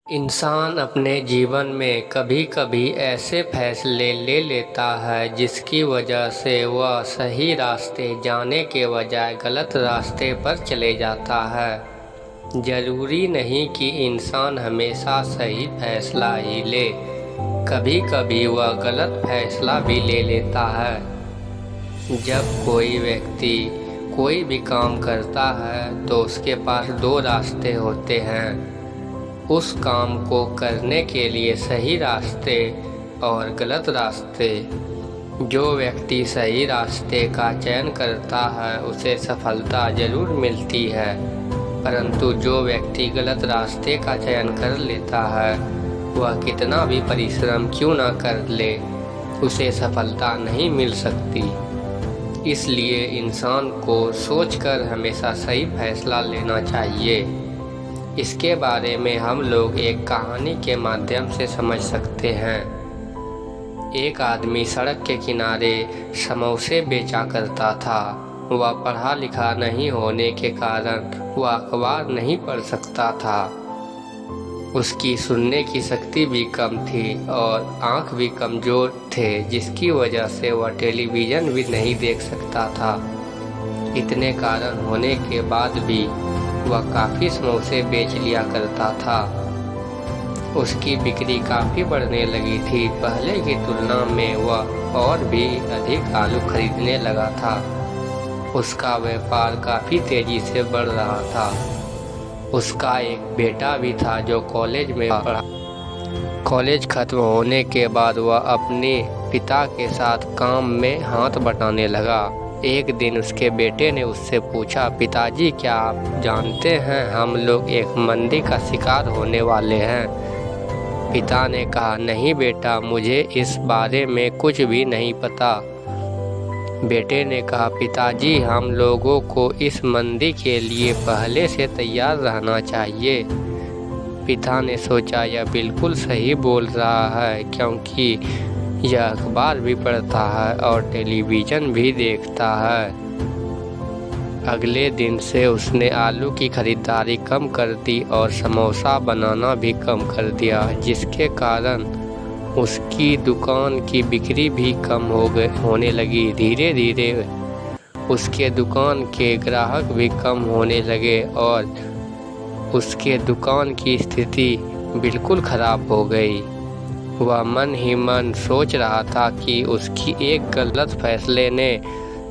इंसान अपने जीवन में कभी कभी ऐसे फैसले ले लेता है जिसकी वजह से वह सही रास्ते जाने के बजाय गलत रास्ते पर चले जाता है। ज़रूरी नहीं कि इंसान हमेशा सही फैसला ही ले, कभी कभी वह गलत फैसला भी ले लेता है। जब कोई व्यक्ति कोई भी काम करता है तो उसके पास दो रास्ते होते हैं, उस काम को करने के लिए सही रास्ते और गलत रास्ते। जो व्यक्ति सही रास्ते का चयन करता है उसे सफलता ज़रूर मिलती है, परंतु जो व्यक्ति गलत रास्ते का चयन कर लेता है वह कितना भी परिश्रम क्यों ना कर ले, उसे सफलता नहीं मिल सकती। इसलिए इंसान को सोचकर हमेशा सही फैसला लेना चाहिए। इसके बारे में हम लोग एक कहानी के माध्यम से समझ सकते हैं। एक आदमी सड़क के किनारे समोसे बेचा करता था। वह पढ़ा लिखा नहीं होने के कारण वह अखबार नहीं पढ़ सकता था। उसकी सुनने की शक्ति भी कम थी और आँख भी कमज़ोर थे, जिसकी वजह से वह टेलीविज़न भी नहीं देख सकता था। इतने कारण होने के बाद भी वह काफ़ी समोसे बेच लिया करता था। उसकी बिक्री काफ़ी बढ़ने लगी थी। पहले की तुलना में वह और भी अधिक आलू खरीदने लगा था। उसका व्यापार काफ़ी तेज़ी से बढ़ रहा था। उसका एक बेटा भी था जो कॉलेज में पढ़ा। कॉलेज खत्म होने के बाद वह अपने पिता के साथ काम में हाथ बटाने लगा। एक दिन उसके बेटे ने उससे पूछा, पिताजी क्या आप जानते हैं हम लोग एक मंदी का शिकार होने वाले हैं? पिता ने कहा, नहीं बेटा, मुझे इस बारे में कुछ भी नहीं पता। बेटे ने कहा, पिताजी हम लोगों को इस मंदी के लिए पहले से तैयार रहना चाहिए। पिता ने सोचा, यह बिल्कुल सही बोल रहा है, क्योंकि यह अखबार भी पढ़ता है और टेलीविज़न भी देखता है। अगले दिन से उसने आलू की खरीदारी कम कर दी और समोसा बनाना भी कम कर दिया, जिसके कारण उसकी दुकान की बिक्री भी कम होने लगी। धीरे धीरे उसके दुकान के ग्राहक भी कम होने लगे और उसके दुकान की स्थिति बिल्कुल ख़राब हो गई। वह मन ही मन सोच रहा था कि उसकी एक गलत फैसले ने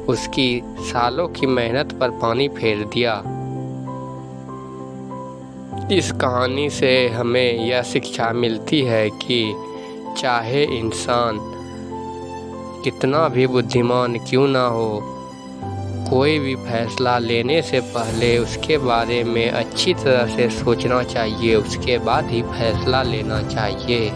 उसकी सालों की मेहनत पर पानी फेर दिया। इस कहानी से हमें यह शिक्षा मिलती है कि चाहे इंसान कितना भी बुद्धिमान क्यों ना हो, कोई भी फैसला लेने से पहले उसके बारे में अच्छी तरह से सोचना चाहिए, उसके बाद ही फैसला लेना चाहिए।